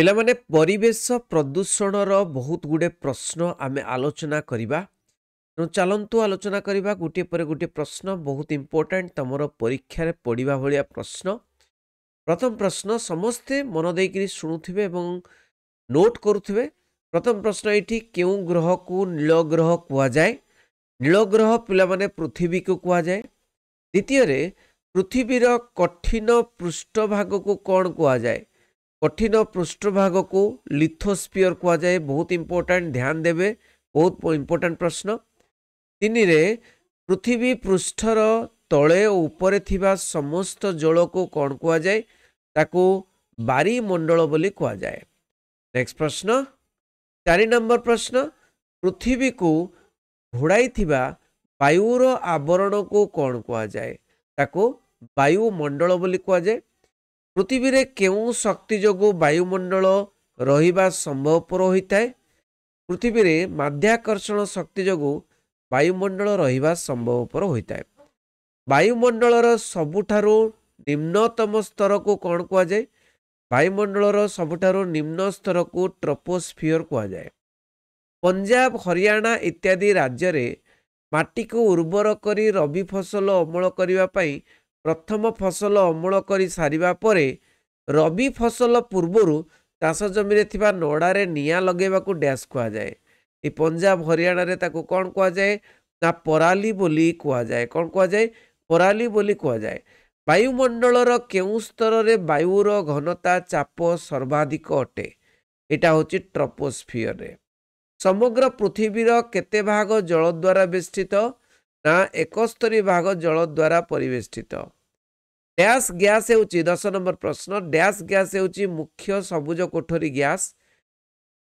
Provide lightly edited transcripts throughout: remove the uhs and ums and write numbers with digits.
ପିଲାମାନେ ପରିବେଶ ପ୍ରଦୂଷଣର ବହୁତ ଗୁଡ଼େ ପ୍ରଶ୍ନ ଆମେ ଆଲୋଚନା କରିବା। ତେଣୁ ଚାଲନ୍ତୁ ଆଲୋଚନା କରିବା ଗୋଟିଏ ପରେ ଗୋଟିଏ ପ୍ରଶ୍ନ ବହୁତ ଇମ୍ପୋର୍ଟାଣ୍ଟ ତମର ପରୀକ୍ଷାରେ ପଡ଼ିବା ଭଳିଆ ପ୍ରଶ୍ନ। ପ୍ରଥମ ପ୍ରଶ୍ନ ସମସ୍ତେ ମନ ଦେଇକରି ଶୁଣୁଥିବେ ଏବଂ ନୋଟ୍ କରୁଥିବେ। ପ୍ରଥମ ପ୍ରଶ୍ନ ଏଇଠି କେଉଁ ଗ୍ରହକୁ ନୀଳ ଗ୍ରହ କୁହାଯାଏ? ନୀଳ ଗ୍ରହ ପିଲାମାନେ ପୃଥିବୀକୁ କୁହାଯାଏ। ଦ୍ୱିତୀୟରେ ପୃଥିବୀର କଠିନ ପୃଷ୍ଠଭାଗକୁ କ'ଣ କୁହାଯାଏ? कठिन पृष्ठभाग को लिथोस्फियर कह जाए। बहुत इंपोर्टेंट, ध्यान देवे, बहुत इंपोर्टेंट प्रश्न। तीन रे पृथ्वी पृष्ठर तले और ऊपर थिबा समस्त जल को कौन कह जाए? ताको बारीमंडल बोली कह जाए। नेक्स्ट प्रश्न 4 नंबर प्रश्न, पृथ्वी को घोड़ाई थिबा वायुर आवरण को कौन कह जाए? ताको वायुमंडल बोली कह जाए। पृथ्वी रे केउं शक्ति जोगु वायुमंडल रहिबा संभवपर होता है? पृथ्वी रे माध्याकर्षण शक्ति जोगु वायुमंडल रहिबा संभवपर होता है। वायुमंडलर सबुठारु निम्नतम स्तर को कौन कह जाए? वायुमंडलर सबुठारु निम्न स्तर को ट्रोपोस्फियर कह जाए। पंजाब, हरियाणा इत्यादि राज्य रे माटी को उर्वर करी रबी फसल अमल करिबा पई प्रथम फसल अमल कर सारिबा परे रबी फसल पूर्वरु चाष जमी थिबा नड़ारे निया लगेबा को डैश कह जाए। ये पंजाब हरियाणा रे ताको कौन कह जाए? ना पराली बोली कह जाए। कौन कह जाए? पराली बोली कह जाए। वायुमंडलर केउं स्तर रे वायुर घनता चाप सर्वाधिक अटे? एटा होची ट्रोपोस्फियर रे। समग्र पृथ्वीर केते भाग जल द्वारा बेष्टित? ना 71 भाग जल द्वारा परिवेष्टित। डैश गैस होची 10 नंबर प्रश्न। डैश गैस होची मुख्य सबुज कोठरी गैस।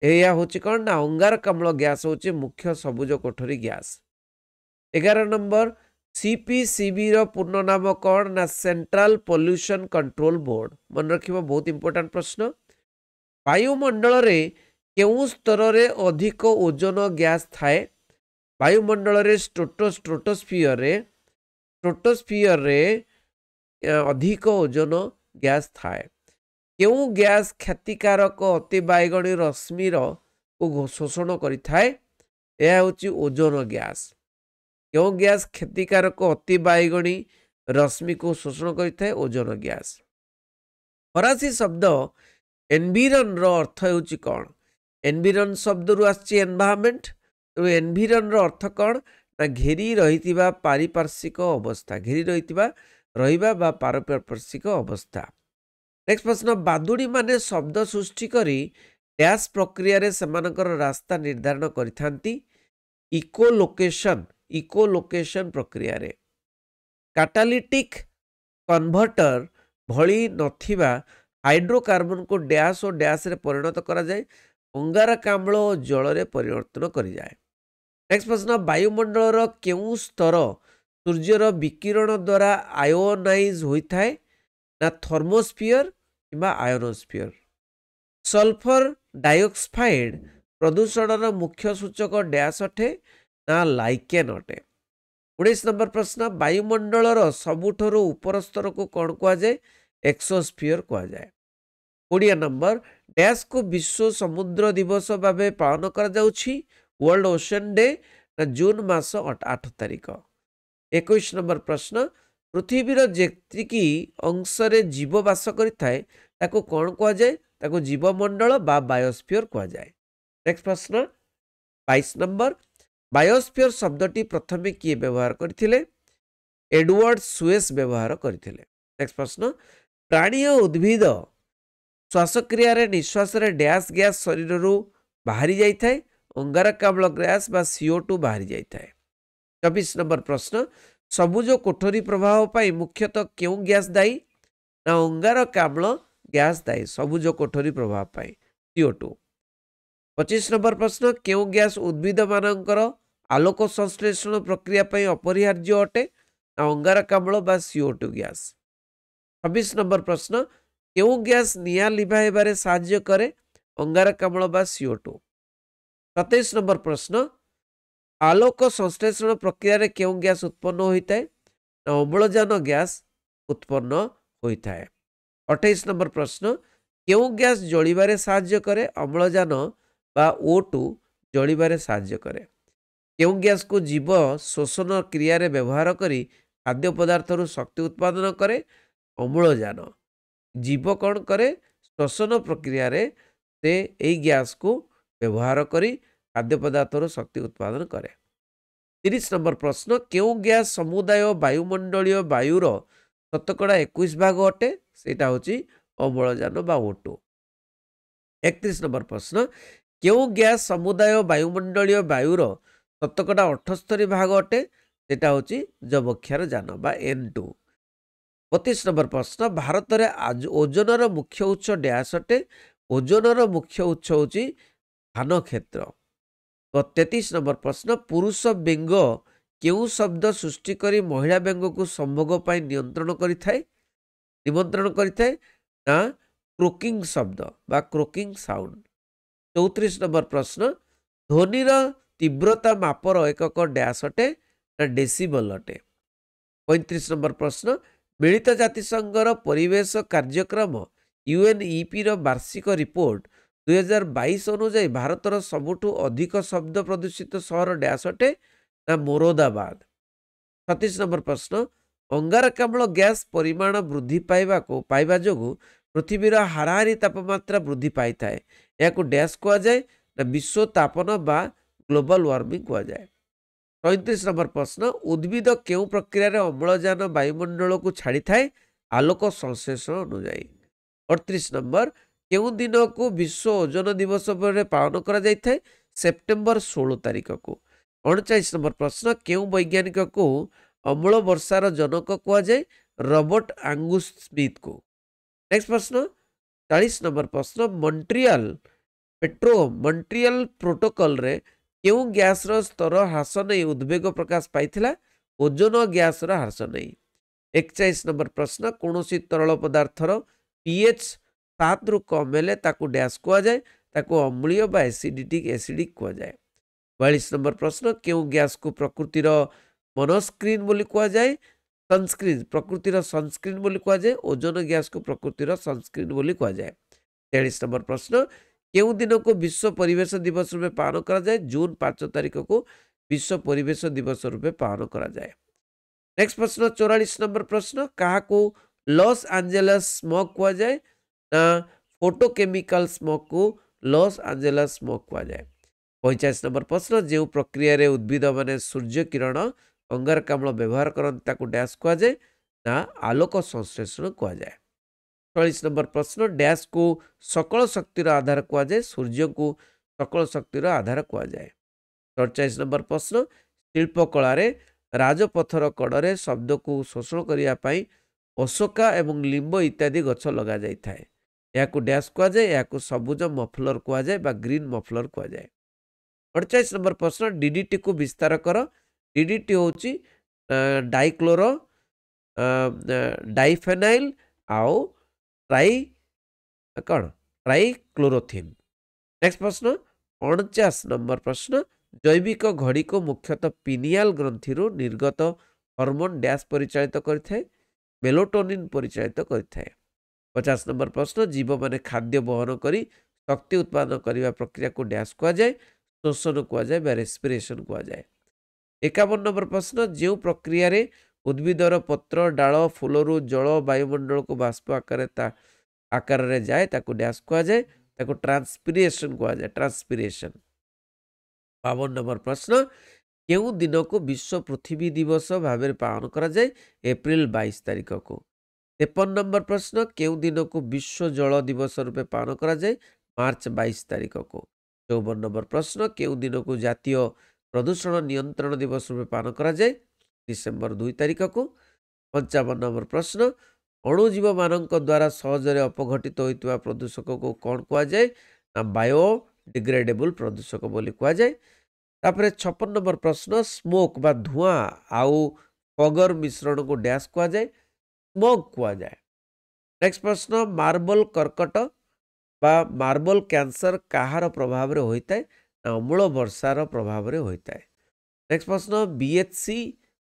एया होची कौन? ना अंगारकाम्ल गैस होची मुख्य सबुज कोठरी गैस। 11 नंबर, सीपीसीबी रो पूर्ण नाम कौन? ना सेंट्रल पोल्यूशन कंट्रोल बोर्ड। मन रखिबो, बहुत इंपोर्टेंट प्रश्न। वायुमंडल रे केउं स्तर रे अधिक ओजोन गैस थाए? वायुमंडल रे स्ट्रेटोस्फियर रे अधिक ओजोन गैस थाए। केउं गैस क्षतिकारक अति बाइगणी रश्मिर को शोषण करि थाए? यह होची ओजोन गैस। केउं गैस क्षतिकारक अति बाइगणी रश्मि को शोषण करि थाए? Ozone gas. फरासी शब्द एनवायरन रो अर्थ होची कौन? एनवायरन शब्द रु आछि एनवायरनमेंट। तो एनवायरन रो अर्थ कौन? ना घेरी रहितिबा पारिपार्श्विक अवस्था। घेरी रहितिबा रहिबा बा पारिपार्श्विक अवस्था। नेक्स्ट प्रश्न, बादुड़ी माने शब्द सृष्टि करी डैश प्रक्रिया रे सेमानकर रास्ता निर्धारण करिथांती? इकोलोकेशन प्रक्रिया रे। कैटालिटिक कन्वर्टर भली नथिबा हाइड्रोकार्बन को डैश और डैश रे परिणत करा जाए। अंगारकाम्ल और जल रे परिवर्तन करि जाए। नेक्स्ट प्रश्न, वायुमंडल केउं स्तर सूर्यर विकिरण द्वारा आयोनाइज होता है? ना थर्मोस्फियर किंबा आयोनोस्फियर। सल्फर डाइऑक्साइड प्रदूषण मुख्य सूचक डैश अटे? ना लाइकेन अटे। 19 नंबर प्रश्न, वायुमंडल सबुठरो ऊपर स्तर को कौन कह जाए? एक्सोस्फियर कह जाए। 20 नंबर, डैश को विश्व समुद्र दिवस भाव पालन करा जाउछि? वर्ल्ड ओशन डे ना जून मास 8 तारिख। 21 नंबर प्रश्न, पृथ्वीर जेतिकी अंश रे जीव वास करिथाए ताको कौन कह जाए? ताको जीवमंडल बा बायोस्फियर कह जाए। नेक्स्ट प्रश्न 22 नंबर, बायोस्फियर शब्दटी प्रथमे किए व्यवहार करथिले? एडवर्ड सुएस व्यवहार करथिले। नेक्स्ट प्रश्न, प्राणी और उद्भिद श्वासक्रिया रे निश्वास रे डैश गैस शरीर रु बाहरी जाई थाए? अंगारकाम्ल गैस बा CO2 बाहरी जाई थाए। 24 नंबर प्रश्न, सबुज कोठरी प्रभाव पाई मुख्यतः क्यों गैस दायी? ना अंगारकाम्ल गैस दायी सबुज कोठरी प्रभाव पाई CO2। 25 नंबर प्रश्न, क्यों गैस उद्भिद मानकर आलोक संश्लेषण प्रक्रिया पाई अपरिहार्य अटे? ना अंगारकाम्ल बा CO2 गैस। 26 नंबर प्रश्न, क्यों गैस निया लिभाइबारे साहाय्य करे? अंगारकाम्ल बा CO2। 27 नंबर प्रश्न, आलोक संश्लेषण प्रक्रिया रे क्यों गैस उत्पन्न होता है? ना अम्लजान गैस उत्पन्न होता है। 28 नंबर प्रश्न, केउं गैस जलिबारे साहाय्य करे अम्लजान बा O2 जलिबारे साहाय्य करे केउं गैस को जीव शोषण क्रिया रे व्यवहार करी खाद्य पदार्थरु शक्ति उत्पादन करे अम्लजान जीव कौन करे श्वसन प्रक्रिया रे से एई गैस को व्यवहार करी खाद्य पदार्थरु शक्ति उत्पादन करे 30 नंबर प्रश्न केउं गैस समुदाय वायुमंडलीय वायुर शतकड़ा 21 भाग अटे सेटा होची अम्लजान बा O2 31 नंबर प्रश्न केउं गैस समुदाय वायुमंडलीय वायुर शतकड़ा 78 भाग अटे सेटा होची जबक्षार जान बा N2 25 नंबर प्रश्न भारत में ओजोनर मुख्य उत्स डैश अटे ओजोनर मुख्य उत्स होची धान क्षेत्र 33 नंबर प्रश्न पुरुष बेंग केउं शब्द सृष्टि करी महिला बेंग को संभोग पाई नियंत्रण करिथाय निमंत्रण करिथाय ना क्रोकिंग शब्द बा क्रोकिंग साउंड 34 नंबर प्रश्न ध्वनिर तीव्रता मापर एकक डैश अटे ना डेसिबल अटे 35 नंबर प्रश्न मिलित जातिसंघर परिवेश कार्यक्रम UNEP रो वार्षिक रिपोर्ट 2022 अनुसार भारतर सबुठु अधिक शब्द प्रदूषित शहर डैश अटे ना मोरादाबाद 36 नंबर प्रश्न अंगारकाम्ल गैस परिमाण वृद्धि पाइबा जोगु पृथ्वीर हाराहारी तापमात्रा वृद्धि पाई थाए या डैश कह जाए ना विश्व तापन बा ग्लोबल वार्मिंग कह जाए 37 नंबर प्रश्न उद्भिद केउं प्रक्रिया रे अम्लजान वायुमंडल को छाड़ी थाए आलोक संश्लेषण अनुଯାयी 38 नंबर केउं दिन को विश्व ओजोन दिवस पर पालन करा जाय थाए सेप्टेम्बर 16 तारिख को 39 नंबर प्रश्न केउं वैज्ञानिक को अम्ल वर्षार जनक कह जाए रॉबर्ट आंगुस स्मिथ को नेक्स्ट प्रश्न 40 नंबर प्रश्न मॉन्ट्रियल प्रोटोकॉल रे केउं गैस रो स्तर ह्रास नहीं उद्वेग प्रकाश पाइथिला ओजोन गैस रो ह्रास नहीं 41 नंबर प्रश्न कौनसी तरल पदार्थर pH 7 रु कम हेले ताकू डैश कह जाए ताकू अम्लीय बा एसिडिक कह जाए 42 नंबर प्रश्न केउं गैस को प्रकृतिर मोनोस्क्रीन बोली कह जाए सनस्क्रीन प्रकृतिर सनस्क्रीन बोली कह जाए ओजोन गैस को प्रकृतिर सनस्क्रीन बोली कह जाए 43 नंबर प्रश्न केउं दिन को विश्व परिवेश दिवस रूपे पालन करा जाए जून 5 तारिख को विश्व परिवेश दिवस रूपे पालन करा जाए नेक्स्ट प्रश्न 44 नंबर प्रश्न क्या लॉस एंजेलस स्मोक कह जाए ना फोटोकेमिकल स्मोक को लॉस एंजेलस स्मोक कह जाए 45 नंबर प्रश्न जो प्रक्रिया रे उद्भिद माने सूर्य किरण अंगारकाम्ल व्यवहार करते डैश कह जाए ना आलोक संश्लेषण कह जाए 46 नंबर प्रश्न डैश को सकल शक्तिर आधार कह जाए सूर्य को सकल शक्तिर आधार कह जाए 47 नंबर प्रश्न शिल्पकला राजपथर कड़े शब्द को शोषण करने अशोका एवं लिंब इत्यादि गछ लगा जाए या डैश कह जाए या सबुज मफलर कह जाए बा ग्रीन मफलर कह जाए 48 नंबर प्रश्न डीडीटी को विस्तार कर डीडीटी होची डाइक्लोरो डाइफेनाइल आउ ट्राइक्लोरोथिन नेक्स्ट प्रश्न 49 नंबर प्रश्न जैविक घड़ी को मुख्यतः पिनियाल ग्रंथि निर्गत हार्मोन डैश परिचालित करथे मेलाटोनिन परिचालित करथे 50 नंबर प्रश्न जीव माने खाद्य बहन करी शक्ति उत्पादन करने प्रक्रिया को डैश कह जाए शोषण कह जाए बा रेस्पिरेशन कह जाए 51 नंबर प्रश्न जो प्रक्रिया रे उद्भिदर पत्र डाल फूलरू जल वायुमंडल को बाष्प आकार रे जाए ताको डैश कह जाए ताको ट्रांसपिरेशन कह जाए ट्रांसपिरेशन 52 नंबर प्रश्न केउं दिन को विश्व पृथ्वी दिवस भाव पालन करा जाए एप्रिल 22 तारिख को 53 नंबर प्रश्न केउं दिन को विश्व जल दिवस रूपे पालन करा जाए मार्च 22 तारिख को 54 नंबर प्रश्न केउं दिन को जातीय प्रदूषण नियंत्रण दिवस रूपे पालन करा जाए डिसेम्बर 2 तारिख को 55 नंबर प्रश्न अणुजीव मानक द्वारा सहजरे अपघटित होइतवा प्रदूषक को कौन कह जाए ना बायोडिग्रेडेबल प्रदूषक बोली कह जाए तापरे 56 नंबर प्रश्न स्मोक बा धुआं आउ फगर मिश्रण को डैश कह जाए स्मोक कह जाए नेक्स्ट प्रश्न मार्बल कर्कट बा मार्बल कैंसर कहार प्रभाव रे होइताय ना अम्ल वर्षार प्रभाव रे होइताय नेक्स्ट प्रश्न BHC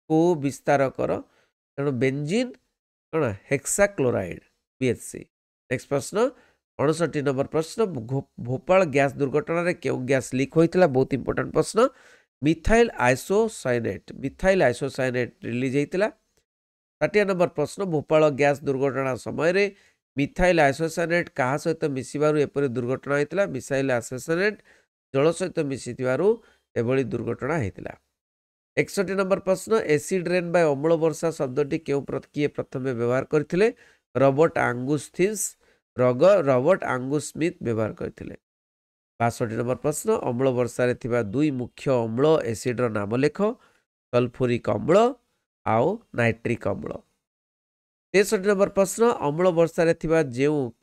को विस्तार कर तेणु बेंजीन कौन हेक्साक्लोराइड BHC नेक्स्ट प्रश्न 59 नंबर प्रश्न भोपाल गैस दुर्घटना रे क्यों गैस लीक होइतिला बहुत इंपोर्टेंट प्रश्न मिथाइल आइसोसाइनेट रिलीज होइतिला 60 नंबर प्रश्न भोपाल गैस दुर्घटना समय रे मिथाइल आइसोसाइनेट कहा सहित मिसिबारु एपरि दुर्घटना होइतिला मिथाइल आइसोसाइनेट जल सहित मिसिथिबारु एभली दुर्घटना होइतिला 61 नंबर प्रश्न एसिड रेन बाय अम्ल वर्षा शब्दटी किए प्रथमे व्यवहार करथिले रॉबर्ट आंगुस स्मिथ व्यवहार करथिले 62 नंबर प्रश्न अम्ल वर्षा रे थिबा दुई मुख्य अम्ल एसिड रो नाम लेख सल्फ्यूरिक अम्ल आओ नाइट्रिक अम्ल 63 नंबर प्रश्न अम्ल वर्षा रे थिबा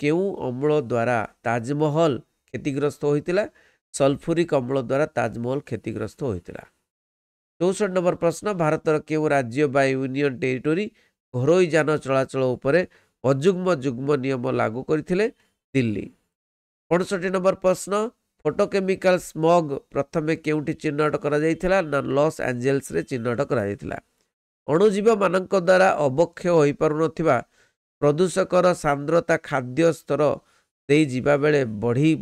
केउ अम्ल द्वारा ताजमहल क्षतिग्रस्त होइतिला सल्फ्यूरिक अम्ल द्वारा ताजमहल क्षतिग्रस्त होइतिला 64 नंबर प्रश्न भारतर केउ राज्य बा यूनियन टेरिटोरी घरोई जान चलाचल उपरे अजुग्म जुग्म नियम लागू करथिले दिल्ली 65 नंबर प्रश्न फोटोकेमिकल स्मग प्रथमे केउठी चिन्हट करा जायथिला ना लॉस एंजेल्स रे चिन्हट करा जायथिला अणुजीव मानक द्वारा अवक्षय होई पारु नथिबा प्रदूषकर सांद्रता खाद्य स्तर देई जीवा बेले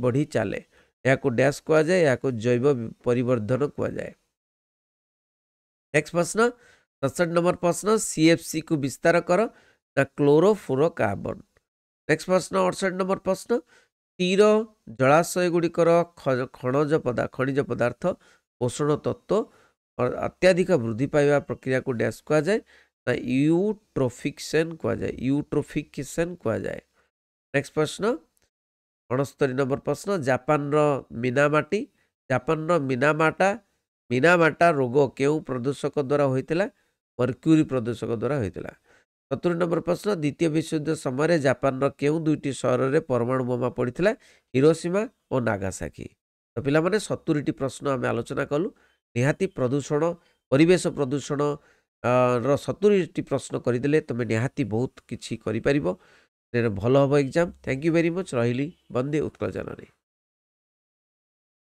बढ़ी चाले याकू डैश कुआ जाए याकू जैव परिवर्धन कुआ जाए नेक्स्ट प्रश्न 67 नंबर प्रश्न सीएफसी को विस्तार कर ना क्लोरोफ्लोरोकार्बन नेक्स्ट प्रश्न 68 नंबर प्रश्न तीर जलाशय गुड़िकर खनिज पदार्थ पोषण तत्व और अत्याधिक वृद्धि पाइबा प्रक्रिया को डैश कुआ जाए ना यूट्रोफिकेशन कुआ जाए नेक्स्ट प्रश्न 69 नंबर प्रश्न जापान रो मिनामाटा रोग केउ प्रदूषक द्वारा होइतिला मर्क्यूरी प्रदूषक द्वारा होइतिला 70 नंबर प्रश्न द्वितीय विश्वयुद्ध समय जापान रो केउ दुईटी शहर रे परमाणु बोमा पड़िथिला हिरोशिमा और नागासाकी तो पिला माने 70 टी प्रश्न आम आलोचना कलु निहाती प्रदूषण परिवेश प्रदूषण रो 70 टी प्रश्न करदेले तुम निहाती बहुत किछि करि परिबो भल हम exam thank you very much रहिली वंदे उत्कल जननी।